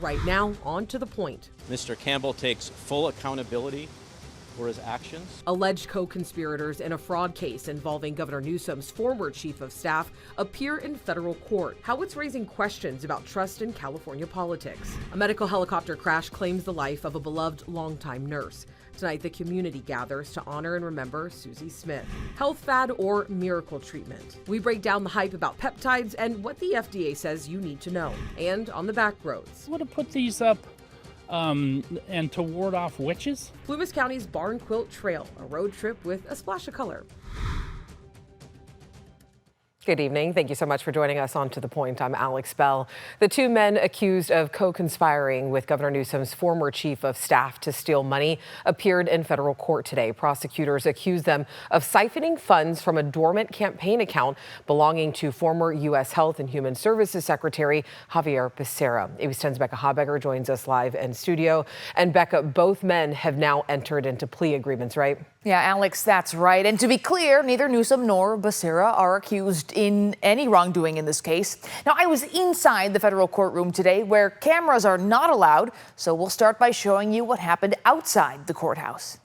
right now, on to the point. Mr. Campbell takes full accountability for his actions. Alleged co-conspirators in a fraud case involving Governor Newsom's former chief of staff appear in federal court. How it's raising questions about trust in California politics. A medical helicopter crash claims the life of a beloved longtime nurse. Tonight, the community gathers to honor and remember Susie Smith. Health fad or miracle treatment? We break down the hype about peptides and what the FDA says you need to know. And on the back roads. Would have put these up and to ward off witches? Plumas County's Barn Quilt Trail, a road trip with a splash of color. Good evening. Thank you so much for joining us on To The Point. I'm Alex Bell. The two men accused of co-conspiring with Governor Newsom's former chief of staff to steal money appeared in federal court today. Prosecutors accused them of siphoning funds from a dormant campaign account belonging to former U.S. Health and Human Services Secretary Javier Becerra. ABC 10's Becca Habegger joins us live in studio. And Becca, both men have now entered into plea agreements, right? Yeah, Alex, that's right. And to be clear, neither Newsom nor Becerra are accused in any wrongdoing in this case. Now, I was inside the federal courtroom today where cameras are not allowed, so we'll start by showing you what happened outside the courthouse.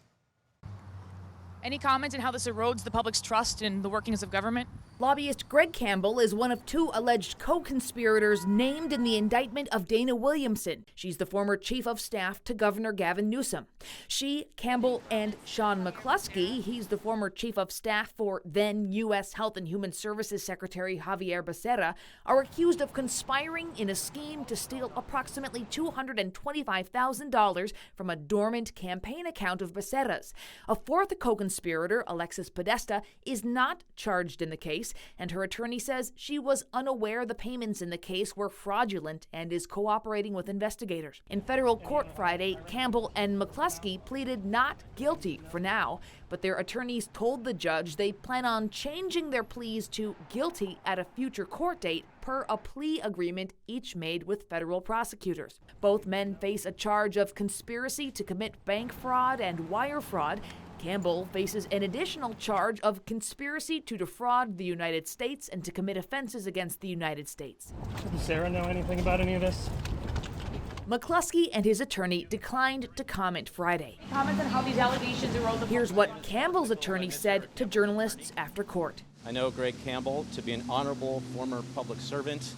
Any comment on how this erodes the public's trust in the workings of government? Lobbyist Greg Campbell is one of two alleged co-conspirators named in the indictment of Dana Williamson. She's the former chief of staff to Governor Gavin Newsom. She, Campbell, and Sean McCluskey, he's the former chief of staff for then U.S. Health and Human Services Secretary Javier Becerra, are accused of conspiring in a scheme to steal approximately $225,000 from a dormant campaign account of Becerra's. A fourth co-conspirator, Alexis Podesta, is not charged in the case, and her attorney says she was unaware the payments in the case were fraudulent and is cooperating with investigators. In federal court Friday, Campbell and McCluskey pleaded not guilty for now, but their attorneys told the judge they plan on changing their pleas to guilty at a future court date per a plea agreement each made with federal prosecutors. Both men face a charge of conspiracy to commit bank fraud and wire fraud. Campbell faces an additional charge of conspiracy to defraud the United States and to commit offenses against the United States. Does Sarah know anything about any of this? McCluskey and his attorney declined to comment Friday. Comment on how these allegations erode the Here's what Campbell's attorney said to journalists after court. I know Greg Campbell to be an honorable former public servant,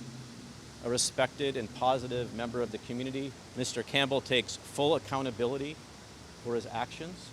a respected and positive member of the community. Mr. Campbell takes full accountability for his actions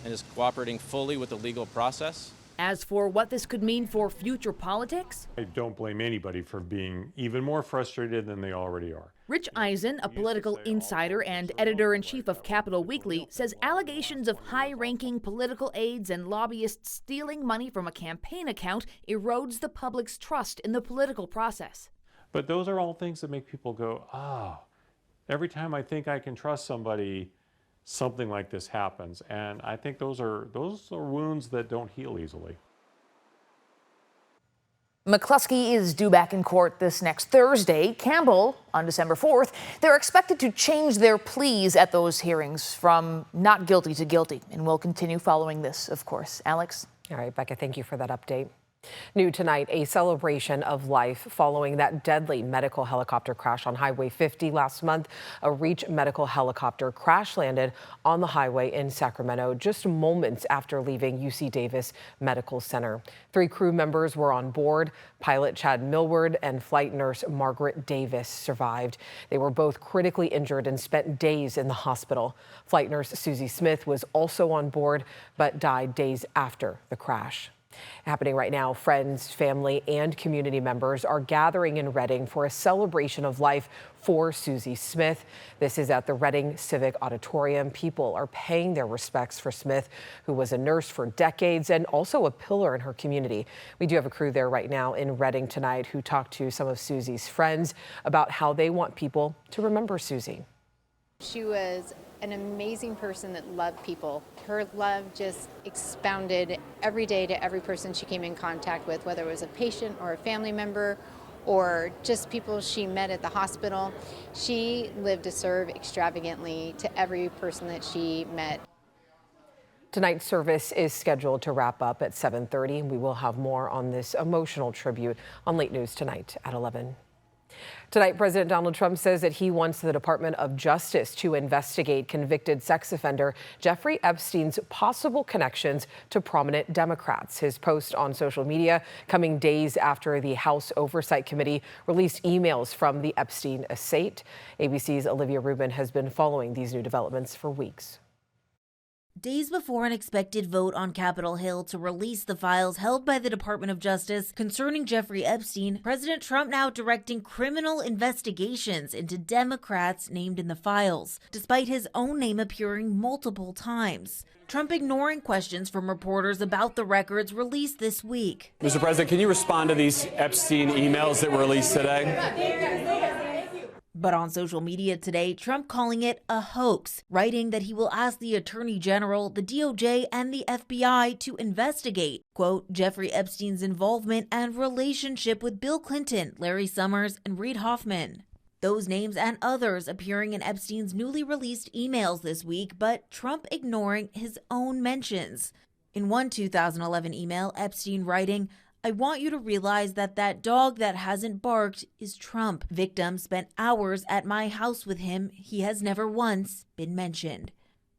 and is cooperating fully with the legal process. As for what this could mean for future politics, I don't blame anybody for being even more frustrated than they already are. Rich Eisen, a political insider and editor-in-chief of Capital Weekly, says allegations of high-ranking political aides and lobbyists stealing money from a campaign account erodes the public's trust in the political process. But those are all things that make people go, every time I think I can trust somebody, something like this happens. And I think those are wounds that don't heal easily. McCluskey is due back in court this next Thursday. Campbell on December 4th. They're expected to change their pleas at those hearings from not guilty to guilty. And we'll continue following this, of course. Alex? All right, Becca, thank you for that update. New tonight, a celebration of life following that deadly medical helicopter crash on Highway 50 last month. A Reach medical helicopter crash landed on the highway in Sacramento just moments after leaving UC Davis Medical Center. 3 crew members were on board. Pilot Chad Millward and flight nurse Margaret Davis survived. They were both critically injured and spent days in the hospital. Flight nurse Susie Smith was also on board, but died days after the crash. Happening right now, friends, family, and community members are gathering in Reading for a celebration of life for Susie Smith. This is at the Reading Civic Auditorium. People are paying their respects for Smith, who was a nurse for decades and also a pillar in her community. We do have a crew there right now in Reading tonight who talked to some of Susie's friends about how they want people to remember Susie. She was an amazing person that loved people. Her love just expounded every day to every person she came in contact with, whether it was a patient or a family member or just people she met at the hospital. She lived to serve extravagantly to every person that she met. Tonight's service is scheduled to wrap up at 7:30. We will have more on this emotional tribute on Late News tonight at 11. Tonight, President Donald Trump says that he wants the Department of Justice to investigate convicted sex offender Jeffrey Epstein's possible connections to prominent Democrats. His post on social media coming days after the House Oversight Committee released emails from the Epstein estate. ABC's Olivia Rubin has been following these new developments for weeks. Days before an expected vote on Capitol Hill to release the files held by the Department of Justice concerning Jeffrey Epstein, President Trump now directing criminal investigations into Democrats named in the files, despite his own name appearing multiple times. Trump ignoring questions from reporters about the records released this week. Mr. President, can you respond to these Epstein emails that were released today? But on social media today, Trump calling it a hoax, writing that he will ask the Attorney General, the DOJ, and the FBI to investigate, quote, Jeffrey Epstein's involvement and relationship with Bill Clinton, Larry Summers, and Reid Hoffman. Those names and others appearing in Epstein's newly released emails this week, but Trump ignoring his own mentions. In one 2011 email, Epstein writing, I want you to realize that that dog that hasn't barked is Trump. Victim spent hours at my house with him. He has never once been mentioned.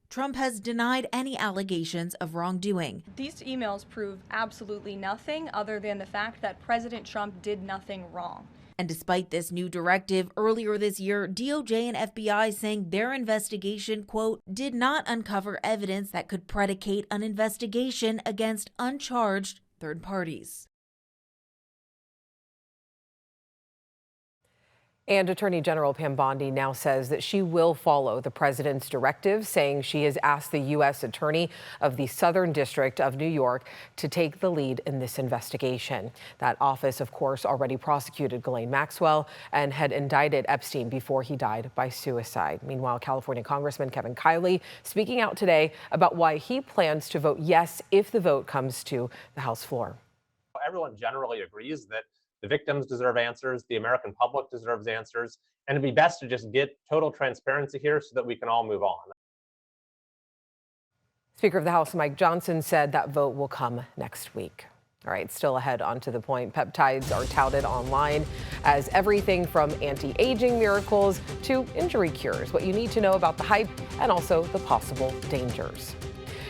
Trump has denied any allegations of wrongdoing. These emails prove absolutely nothing other than the fact that President Trump did nothing wrong. And despite this new directive, earlier this year, DOJ and FBI saying their investigation, quote, did not uncover evidence that could predicate an investigation against uncharged third parties. And Attorney General Pam Bondi now says that she will follow the president's directive, saying she has asked the U.S. Attorney of the Southern District of New York to take the lead in this investigation. That office, of course, already prosecuted Ghislaine Maxwell and had indicted Epstein before he died by suicide. Meanwhile, California Congressman Kevin Kiley speaking out today about why he plans to vote yes if the vote comes to the House floor. Everyone generally agrees that the victims deserve answers, the American public deserves answers, and it'd be best to just get total transparency here so that we can all move on. Speaker of the House Mike Johnson said that vote will come next week. All right, still ahead on To the Point. Peptides are touted online as everything from anti-aging miracles to injury cures. What you need to know about the hype and also the possible dangers.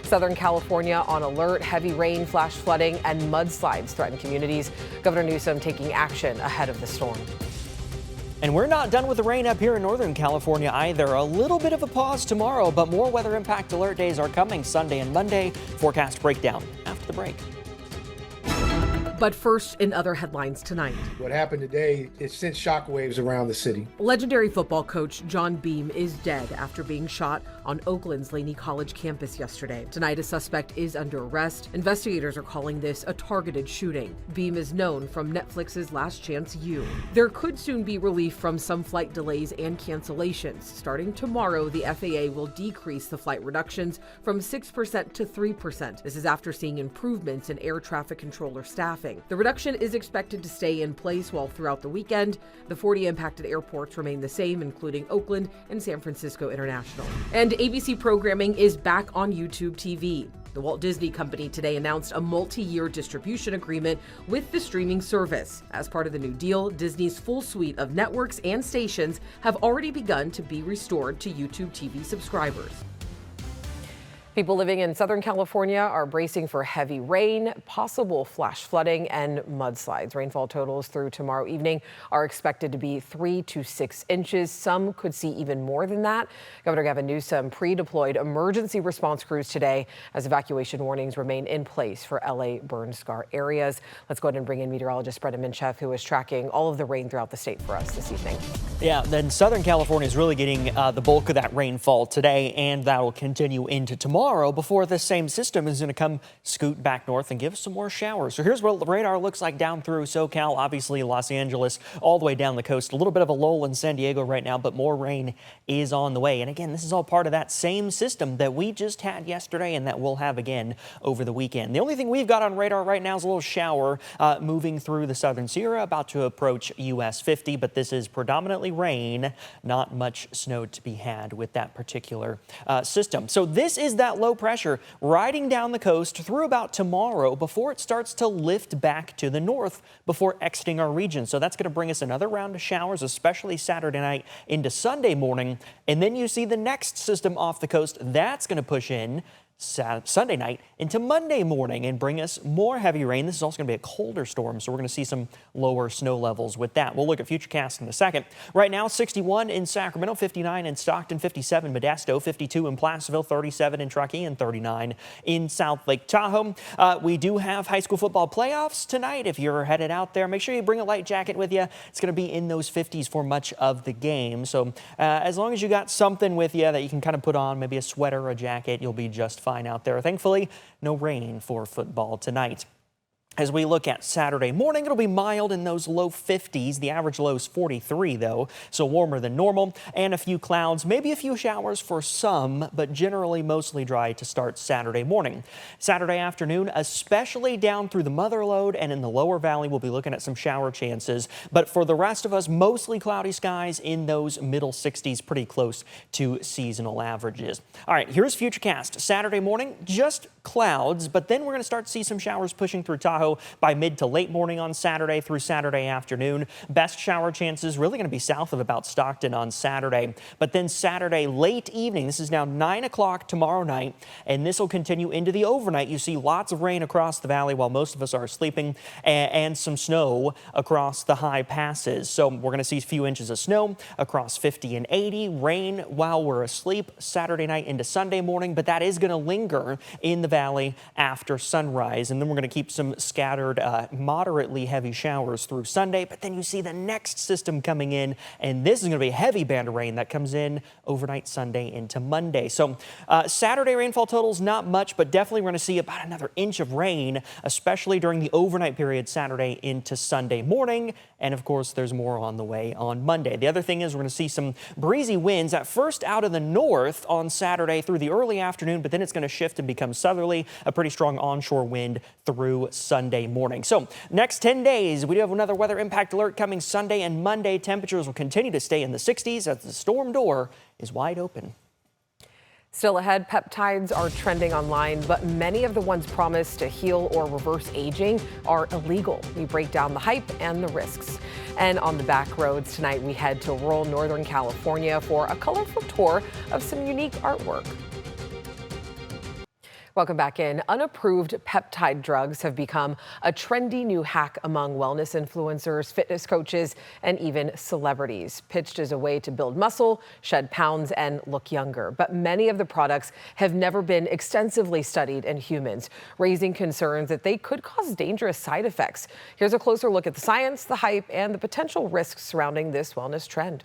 Southern California on alert. Heavy rain, flash flooding, and mudslides threaten communities. Governor Newsom taking action ahead of the storm. And we're not done with the rain up here in Northern California either. A little bit of a pause tomorrow, but more weather impact alert days are coming Sunday and Monday. Forecast breakdown after the break. But first, in other headlines tonight. What happened today, it sent shockwaves around the city. Legendary football coach John Beam is dead after being shot on Oakland's Laney College campus yesterday. Tonight, a suspect is under arrest. Investigators are calling this a targeted shooting. Beam is known from Netflix's Last Chance U. There could soon be relief from some flight delays and cancellations. Starting tomorrow, the FAA will decrease the flight reductions from 6% to 3%. This is after seeing improvements in air traffic controller staffing. The reduction is expected to stay in place while throughout the weekend. The 40 impacted airports remain the same, including Oakland and San Francisco International. And ABC programming is back on YouTube TV. The Walt Disney Company today announced a multi-year distribution agreement with the streaming service. As part of the new deal, Disney's full suite of networks and stations have already begun to be restored to YouTube TV subscribers. People living in Southern California are bracing for heavy rain, possible flash flooding, and mudslides. Rainfall totals through tomorrow evening are expected to be 3 to 6 inches. Some could see even more than that. Governor Gavin Newsom pre-deployed emergency response crews today as evacuation warnings remain in place for LA burn scar areas. Let's go ahead and bring in meteorologist Brendan Minchef, who is tracking all of the rain throughout the state for us this evening. Yeah, then Southern California is really getting the bulk of that rainfall today, and that will continue into tomorrow before this same system is going to come scoot back north and give us some more showers. So here's what the radar looks like down through SoCal, obviously Los Angeles, all the way down the coast. A little bit of a lull in San Diego right now, but more rain is on the way. And again, this is all part of that same system that we just had yesterday and that we'll have again over the weekend. The only thing we've got on radar right now is a little shower moving through the southern Sierra, about to approach US 50, but this is predominantly rain, not much snow to be had with that particular system. So this is that that low pressure riding down the coast through about tomorrow before it starts to lift back to the north before exiting our region. So that's going to bring us another round of showers, especially Saturday night into Sunday morning. And then you see the next system off the coast. That's going to push in Sunday night into Monday morning and bring us more heavy rain. This is also going to be a colder storm, so we're going to see some lower snow levels with that. We'll look at Futurecast in a second. Right now, 61 in Sacramento, 59 in Stockton, 57 Modesto, 52 in Placerville, 37 in Truckee, and 39 in South Lake Tahoe. We do have high school football playoffs tonight. If you're headed out there, make sure you bring a light jacket with you. It's going to be in those 50s for much of the game. So as long as you got something with you that you can kind of put on, maybe a sweater or a jacket, you'll be just fine out there. Thankfully, no rain for football tonight. As we look at Saturday morning, it'll be mild in those low 50s. The average low is 43, though, so warmer than normal. And a few clouds, maybe a few showers for some, but generally mostly dry to start Saturday morning. Saturday afternoon, especially down through the Mother Lode and in the lower valley, we'll be looking at some shower chances. But for the rest of us, mostly cloudy skies in those middle 60s, pretty close to seasonal averages. All right, here's Futurecast. Saturday morning, just clouds, but then we're going to start to see some showers pushing through Tahoe by mid to late morning on Saturday through Saturday afternoon. Best shower chances really going to be south of about Stockton on Saturday. But then Saturday late evening, this is now 9 o'clock tomorrow night, and this will continue into the overnight. You see lots of rain across the valley while most of us are sleeping, and some snow across the high passes. So we're going to see a few inches of snow across 50 and 80. Rain while we're asleep Saturday night into Sunday morning, but that is going to linger in the valley after sunrise. And then we're going to keep some scattered moderately heavy showers through Sunday, but then you see the next system coming in, and this is going to be a heavy band of rain that comes in overnight Sunday into Monday. So Saturday rainfall totals not much, but definitely we're going to see about another inch of rain, especially during the overnight period Saturday into Sunday morning. And of course, there's more on the way on Monday. The other thing is we're going to see some breezy winds at first out of the north on Saturday through the early afternoon, but then it's going to shift and become southerly, a pretty strong onshore wind through Sunday morning. So next 10 days, we do have another weather impact alert coming Sunday and Monday. Temperatures will continue to stay in the 60s as the storm door is wide open. Still ahead, peptides are trending online, but many of the ones promised to heal or reverse aging are illegal. We break down the hype and the risks. And on the back roads tonight, we head to rural Northern California for a colorful tour of some unique artwork. Welcome back in. Unapproved peptide drugs have become a trendy new hack among wellness influencers, fitness coaches, and even celebrities. Pitched as a way to build muscle, shed pounds, and look younger. But many of the products have never been extensively studied in humans, raising concerns that they could cause dangerous side effects. Here's a closer look at the science, the hype, and the potential risks surrounding this wellness trend.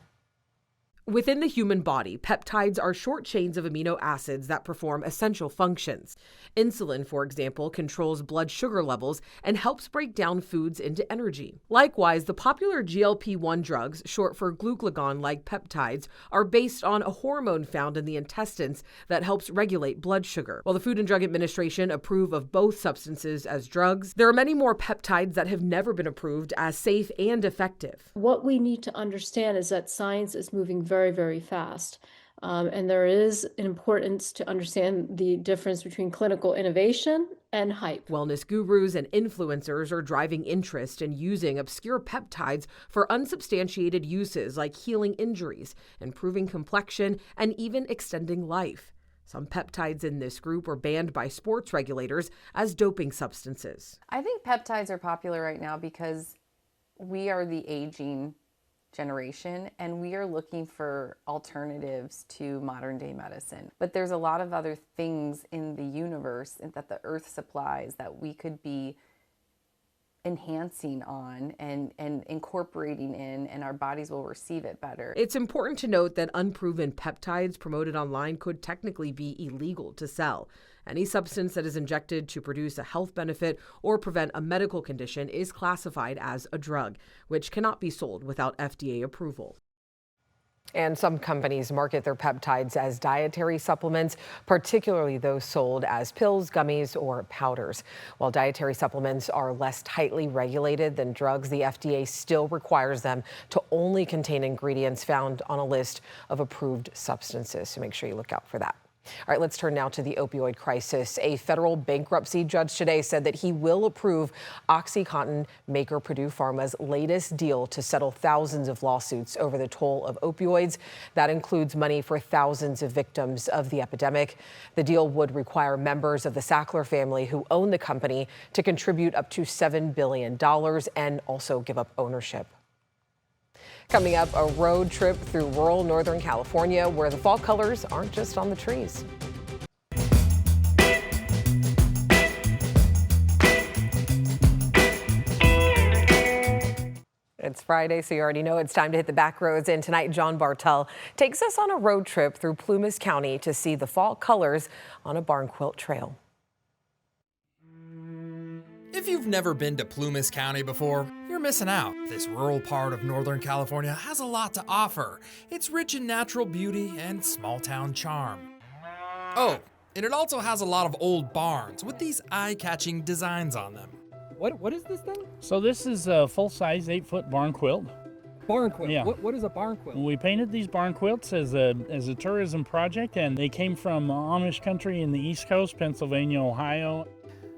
Within the human body, peptides are short chains of amino acids that perform essential functions. Insulin, for example, controls blood sugar levels and helps break down foods into energy. Likewise, the popular GLP-1 drugs, short for glucagon-like peptides, are based on a hormone found in the intestines that helps regulate blood sugar. While the Food and Drug Administration approve of both substances as drugs, there are many more peptides that have never been approved as safe and effective. What we need to understand is that science is moving very, very fast. And there is an importance to understand the difference between clinical innovation and hype. Wellness gurus and influencers are driving interest in using obscure peptides for unsubstantiated uses like healing injuries, improving complexion, and even extending life. Some peptides in this group were banned by sports regulators as doping substances. I think peptides are popular right now because we are the aging generation and we are looking for alternatives to modern day medicine. But there's a lot of other things in the universe that the earth supplies that we could be enhancing on and incorporating in, and our bodies will receive it better. It's important to note that unproven peptides promoted online could technically be illegal to sell. Any substance that is injected to produce a health benefit or prevent a medical condition is classified as a drug, which cannot be sold without FDA approval. And some companies market their peptides as dietary supplements, particularly those sold as pills, gummies, or powders. While dietary supplements are less tightly regulated than drugs, the FDA still requires them to only contain ingredients found on a list of approved substances. So make sure you look out for that. All right, let's turn now to the opioid crisis. A federal bankruptcy judge today said that he will approve OxyContin maker Purdue Pharma's latest deal to settle thousands of lawsuits over the toll of opioids. That includes money for thousands of victims of the epidemic. The deal would require members of the Sackler family who own the company to contribute up to $7 billion and also give up ownership. Coming up, a road trip through rural Northern California where the fall colors aren't just on the trees. It's Friday, so you already know it's time to hit the back roads. And tonight, John Bartel takes us on a road trip through Plumas County to see the fall colors on a barn quilt trail. If you've never been to Plumas County before, you're missing out. This rural part of Northern California has a lot to offer. It's rich in natural beauty and small-town charm. Oh, and it also has a lot of old barns with these eye-catching designs on them. What is this thing? So this is a full-size 8-foot barn quilt. Barn quilt? Yeah. What is a barn quilt? We painted these barn quilts as a tourism project, and they came from Amish country in the East Coast, Pennsylvania, Ohio.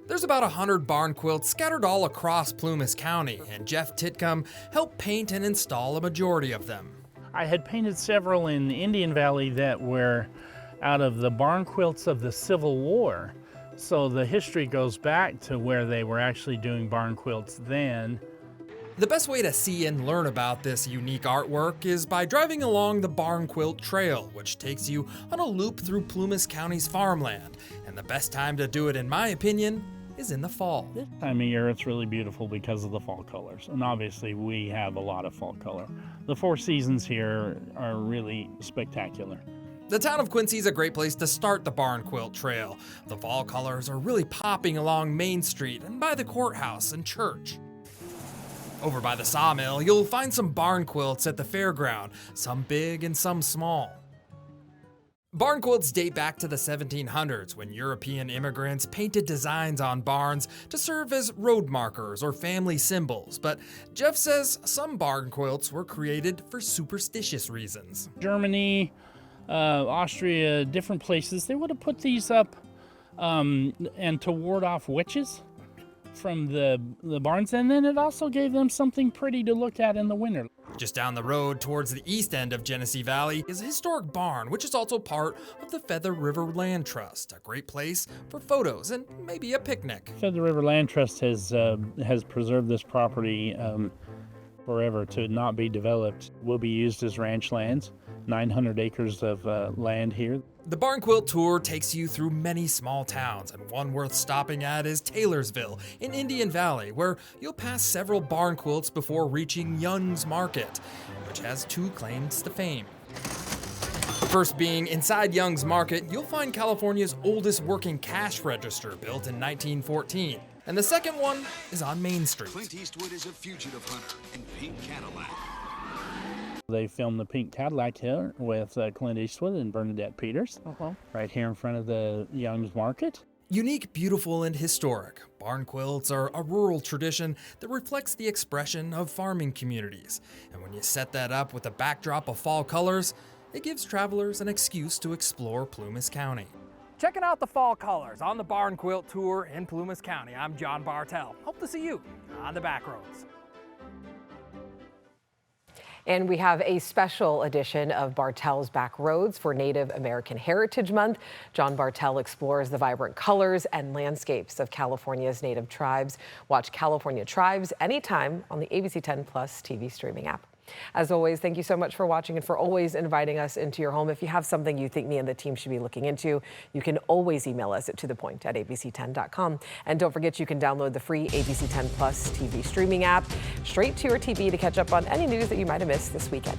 There's about 100 barn quilts scattered all across Plumas County, and Jeff Titcomb helped paint and install a majority of them. I had painted several in the Indian Valley that were out of the barn quilts of the Civil War. So the history goes back to where they were actually doing barn quilts then. The best way to see and learn about this unique artwork is by driving along the Barn Quilt Trail, which takes you on a loop through Plumas County's farmland. And the best time to do it, in my opinion, is in the fall. This time of year it's really beautiful because of the fall colors, and obviously we have a lot of fall color. The 4 seasons here are really spectacular. The town of Quincy is a great place to start the Barn Quilt Trail. The fall colors are really popping along Main Street and by the courthouse and church. Over by the sawmill, you'll find some barn quilts at the fairground, some big and some small. Barn quilts date back to the 1700s when European immigrants painted designs on barns to serve as road markers or family symbols, but Jeff says some barn quilts were created for superstitious reasons. Germany, Austria, different places, they would have put these up and to ward off witches from the barns, and then it also gave them something pretty to look at in the winter. Just down the road towards the east end of Genesee Valley is a historic barn, which is also part of the Feather River Land Trust, a great place for photos and maybe a picnic. Feather River Land Trust has preserved this property forever to not be developed. Will be used as ranch lands, 900 acres of land here. The Barn Quilt Tour takes you through many small towns, and one worth stopping at is Taylorsville in Indian Valley, where you'll pass several barn quilts before reaching Young's Market, which has 2 claims to fame. First being inside Young's Market, you'll find California's oldest working cash register, built in 1914. And the second one is on Main Street. Clint Eastwood is a fugitive hunter in pink Cadillac. They filmed the Pink Cadillac here with Clint Eastwood and Bernadette Peters, right here in front of the Young's Market. Unique, beautiful, and historic, barn quilts are a rural tradition that reflects the expression of farming communities. And when you set that up with a backdrop of fall colors, it gives travelers an excuse to explore Plumas County. Checking out the fall colors on the Barn Quilt Tour in Plumas County. I'm John Bartel. Hope to see you on the back roads. And we have a special edition of Bartel's Back Roads for Native American Heritage Month. John Bartel explores the vibrant colors and landscapes of California's native tribes. Watch California Tribes anytime on the ABC 10 Plus TV streaming app. As always, thank you so much for watching and for always inviting us into your home. If you have something you think me and the team should be looking into, you can always email us at tothepoint@abc10.com. And don't forget, you can download the free ABC 10 Plus TV streaming app straight to your TV to catch up on any news that you might have missed this weekend.